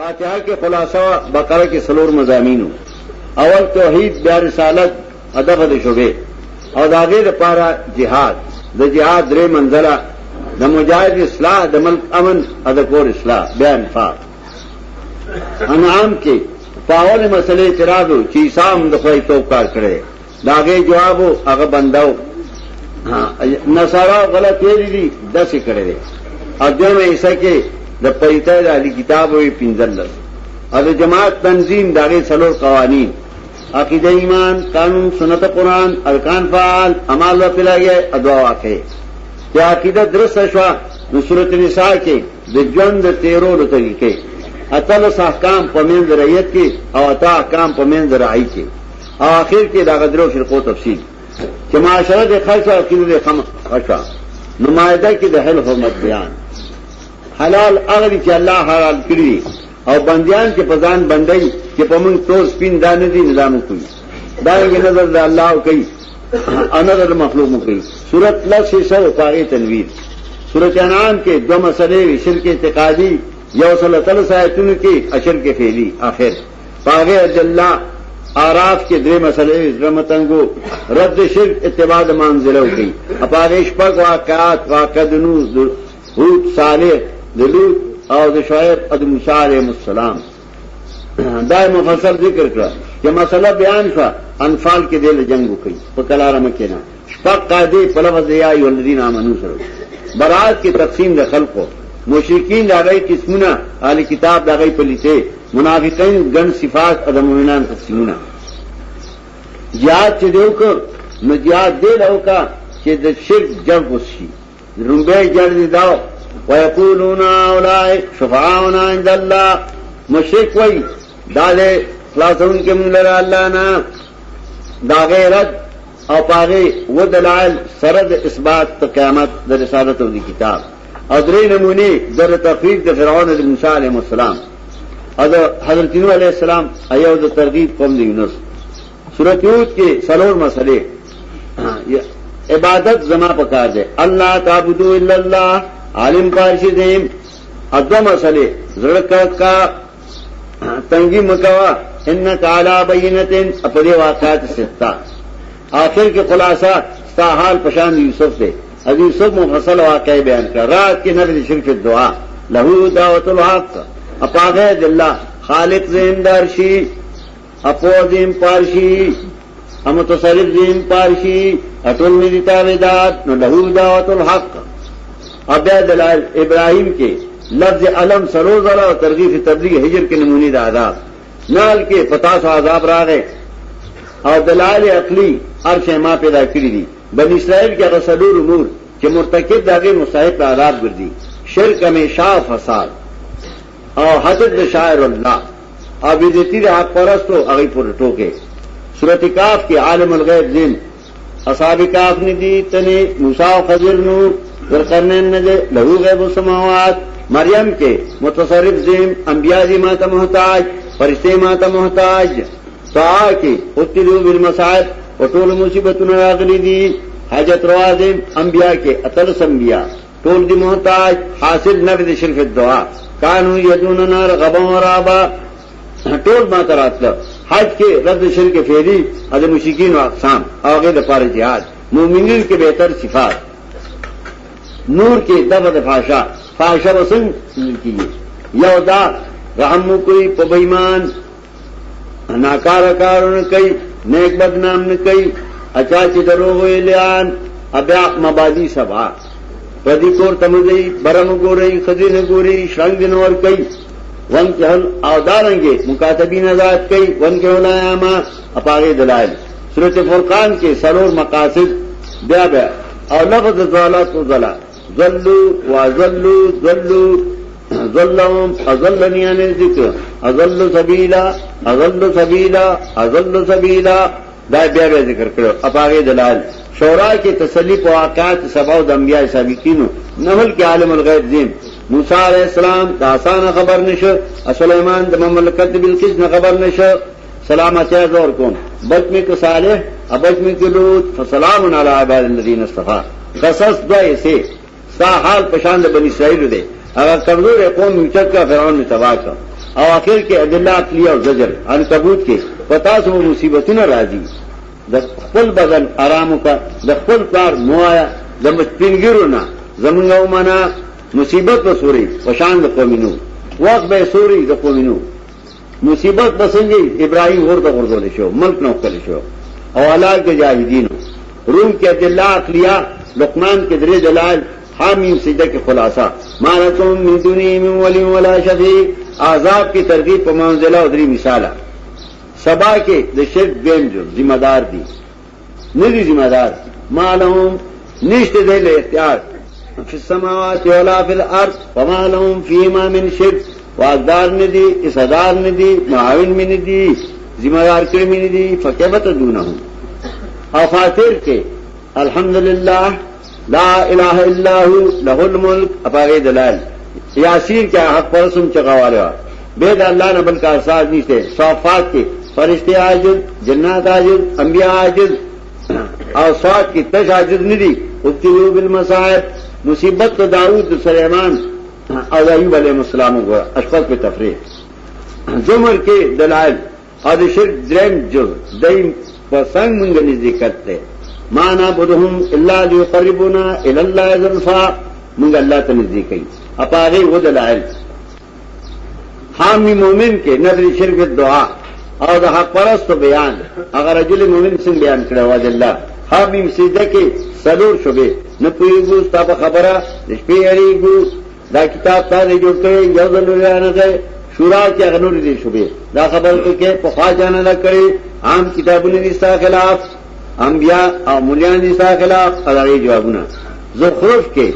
فاتحہ کے خلاصہ بقرہ کے سلور مضامین اول توحید بیا رسالت ادب د شعبے اور داغے د پارا جہاد د جہاد درې منزلہ د مجاہد اصلاح د ملک امن ادکور اصلاح بیا انفاق انعام کے پاول مسئلے اعتراض چی سام د خوای توکار کړي داغے جواب هغه بنداو نصارا غلط ویلي دي داسې کړي دي اځمه ایسا کې د پریته د علی کتاب وی پنځل او د جماعت تنظیم داغه سلور قوانین عقیده ایمان قانون سنت قرآن ارکان فعال اعمال و فلاحیه ادعا واقع چې عقیده درسته شو نو سورۃ النساء کې د ژوند د تیرولو طریقې اتلس احکام په من رعیت کې او اتا احکام په من رعی کې او اخر کې دا غدرو فرقو تفصیل چې معاشره د خلق عقیده د خمسه نمایده کې د حل حرمت بیان حلال هغه چې الله حلال کړی او بندیان چې پزان بندي چې په موږ ټول سپین دانه دي نظام کوي دا یې نظر د الله کوي انظر مخلوق کوي سورۃ لسه پاره تنویر سورۃ انعام کې دو مسئلے شرک اعتقادی یو صلی الله آیتونو کې اشر کې فعلی اخر پاره الله اعراف کې درې مسئلے رحمتنګو رد شرک اتباع منزله کوي اپاریش پاک واقعات واقعدنو هود صالح دلوت او د شعیب او د موسی علیہ السلام دا مفصل ذکر کړه چې مسله بیان شو انفال کې د جنگ وکړي په کلاره مکه نه شپږ قاعده په لفظ یا ای الذین آمنو سره برات کې تقسیم د خلقو مشرکین دغه قسمونه اهل کتاب دغه پلیته منافقین ګن صفات او د مؤمنان قسمونه یاد چې دیو کو نو یاد دی لوکا چې د شرک جنگ وشي رومبه جړ دی داو ويقولون اولئك شفعاؤنا عند الله مشرک وای داله خلاصون کې موږ لره الله نه دا غیرت او پاره ودلائل سره د اثبات قیامت د رسالت او د کتاب او درې نمونه در تفریق د فرعون د موسی علیه السلام او د حضرت نوح علیه السلام ایو د ترغیب قوم د یونس سورۃ یونس کې سلور مسئلے عبادت زما پکار دے اللہ تعبدوا الا اللہ عالم پارشدیم ادو مسئلے زڑکت کا تنگی مکوا انک علی بینتن اپدی واقعات ستا آخر کے خلاصہ ستا حال پشان یوسف دے از یوسف مفصل واقع بیان کر رات کی نرد شرف الدعا لہو دعوت الحق اپاغید اللہ خالق زیندار شی اپو زیم پارشی متصرف زیم پارشی اٹول میں دیتا ویدات نو لہو دعوت الحق ابیا دلائل ابراہیم کے لفظ علم سروزرا اور ترغیب تبلیغ ہجر کے نمونی عذاب نال کے 50 عذاب راغے اور دلائل عقلی عرش ما پیدا کری دی بنی اسرائیل کے رسول امور کہ مرتکب داغے مستحق عذاب گردی شرک میں شاہ فساد اور حضرت شاعر اللہ اور بدعتی حق پرست ہو اگئی پر ٹوکے سورۃ کاف کے عالم الغیب ذن اصحاب کاف نے دی تنے موسی و خضر نور ذوالقرنین نے دے لہو غیب السماوات مریم کے متصرف ذم انبیاء ذی ماتا محتاج فرشتے ماتا محتاج دعا کے اتلو بالمصائب وطول مصیبتنا راغلی دی حاجت روا ذم انبیاء کے اتلس انبیاء طول دی محتاج حاصل نبی دی شرف الدعا کانو یدوننا رغبا و رابا طول ماتا راتلہ حج کے رد شرک فیری از مشرکین و اقسام آغید پار جہاد مومنین کے بہتر صفات نور کے دفع فاشا فاشا وسن کیجیے یودا رحم کوئی پبیمان ناکار کار نہ کئی نیک بدنام نہ کئی اچاچ درو ہوئے لیان ابیا مبادی سبھا پردی کور تمدئی برم گورئی خدی نہ گوری شرنگ دنور کئی ون کے حل اودارنگے مکاتبین آزاد کئی ون کے علامہ اپاغے دلائل سورۃ فرقان کے سرور مقاصد بیا بیا اور لفظ ضلالت و ضلال ذلوا وذلوا ذلوا ذلهم اذلني عن الذكر اذل سبيلا اذل سبيلا اذل سبيلا دا بیا بیا ذکر کړو اپاغه دلال شورا کې تسلی په واقعات سبا د انبیاء سابقینو نحل کې عالم الغیب دین موسی علیہ السلام دا آسان خبر نشو سلیمان د مملکت بلقیس نه خبر نشو سلامتی زور کوم بچ میں کو صالح ابچ میں کو لوط فسلام علی عباد الذین اصطفى قصص دوی سے سا حال پشان د بنی اسرائیل دے اگر کمزور قوم اوچت کا فرعون میں تباہ کا او اخر کې ادله عقلیه او زجر عنکبوت کې پتا سو مصیبتونه راځي د خپل بدن آرام کا د خپل کار موایا د متپینګرونه زمونږ ومنه مصیبت وسوري وشان د قومینو وخت به سوري د قومینو مصیبت بسنګي ابراهيم ورته ورغول شو ملک نو کړی شو او علاج د جاهدینو روم کې ادله عقلیه لقمان کې درې دلائل حامیم سجده کې خلاصہ ما لكم من دونه من ولي ولا شفيع عذاب کی ترغیب په منزله او درې مثاله سبا کې د شرک دیم جو ذمہ دار دي نه دي ذمہ دار ما لهم نشته د اختیار فی السماوات ولا فی الارض وما لهم فيما من شرك واقدار ندی اصدار ندی معاون میں ندی ذمہ دار کړی میں ندی فکیبت دونهم او فاتر کې الحمدللہ لا الہ الا هو له الملک اپاغه دلال یاسین کیا حق پرسم چغواله بيد الله نه بل کار ساز نشته صافات کې فرشتي عاجز جنات عاجز انبیاء عاجز او صاد کې تش عاجز ندي ابتلوا بالمصائب مصیبت تو داؤد سلیمان او ایوب علیہ السلام وګړه اشفاق په تفریح زمر کې دلائل او د شرک دریم جو دیم په څنګه مونږ نږدې کړته ما نعبدهم الا ليقربونا الى الله زلفا مونږ الله ته نږدې کوي اپاره و دلائل حامی مومن کې نظر شرک دعا او د حق پرست بیان اگر رجل مومن څنګه بیان کړو واجب الله حامی سجده کې سلور شوبه نه پویګو ستاسو خبره د شپې اړیګو دا کتاب ته جوړ کړی یو ځل نه ده شورا کې غنور دي شوبه دا خبر کې په خواجه نه کړی عام کتابونه دي ستا خلاف انبیاء او مولیان دي ستا خلاف هغه جوابونه زخرف کې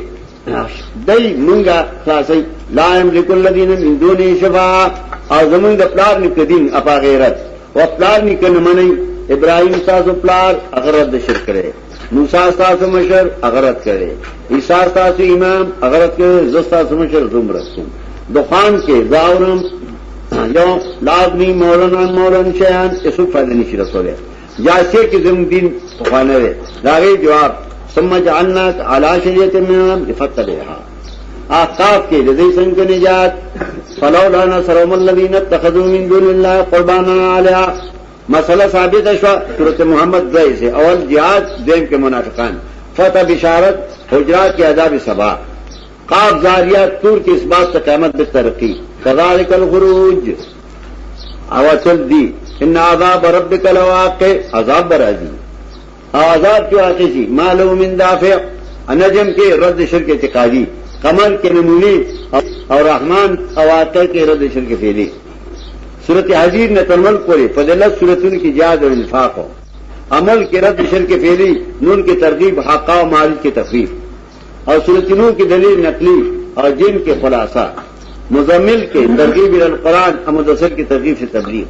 دای مونږه خلاصي لا يملك الذين من دونه شفاعه او زمونږ د پلار نکدین اپا غیرت او پلار نکنه منی ابراهيم تاسو پلار اغرت د شرک کړي موسی تاسو مشر اغرت کړي عیسی تاسو امام اغرت کړي زستا تاسو مشر زمرسوم دخان کې زاورم یو لازمی مولانا شیان اسو فائدہ نشي رسوله جاسه کې زم دین خوانه ده داغه جواب ثم جعلناك على شجرة من النخل لفتبعها آقاف کې د دې څنګه نجات فلولا نصرهم الذين اتخذوا من دون الله قربانا عليها مسئلہ ثابت شو سورۃ محمد 2 سے اول جہاد دین کے منافقان فتح بشارت حجرات کے عذاب سبا قاف زاریات طور کی اس بات سے قیامت بترقی كذلك الخروج اوتل دی ان عذاب ربک لواقع عذاب برازی عذاب کی واقع سی مالو من دافع نجم کے رد شرک اعتقادی قمر کے نمونی اور رحمان اواقع کے رد شرک فعلی صورت حجیر نے تنمل پورے فضلت صورتوں کی جاد اور انفاق ہو عمل کے رد شرک فعلی نون کی ترغیب حقا و مال کی تفریح اور صورت نور کی دلیل نقلی اور جن کے خلاصہ مزمل کے ترغیب القرآن اور مدثر کی ترغیب سے تبلیغ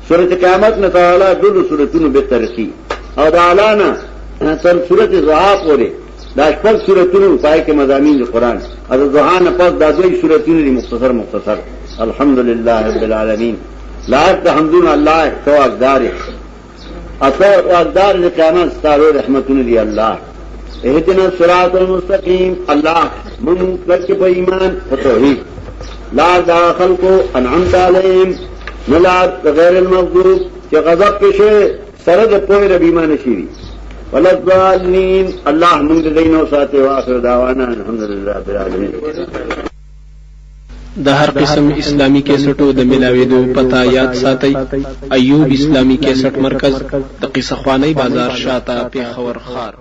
صورت قیامت نے تعالیٰ دل صورتوں بے ترقی اور اعلیٰ تر صورت ضحا پورے داشپل صورتوں پائے کے مضامین قرآن اور ضحا پس دادوئی صورتوں مختصر مختصر الحمدللہ رب العالمین لائق حمدون اللہ تو اقدار اثر اقدار قیامت ستارو رحمتون دی اللہ اهدنا الصراط المستقیم اللہ من کر کے ایمان توحید لا داخل کو انعمت علیہم ملاد غیر المغضوب کہ غضب پیشے سرد پوئے رب ایمان شیری ولضالین اللہ من دینو ساتے واخر دعوانا الحمدللہ رب العالمین د هر قسم اسلامی کیسټو د ملاویدو پتا یاد ساتي ایوب اسلامی کیسټ مرکز د قصه خوانی بازار شاته پیښور خار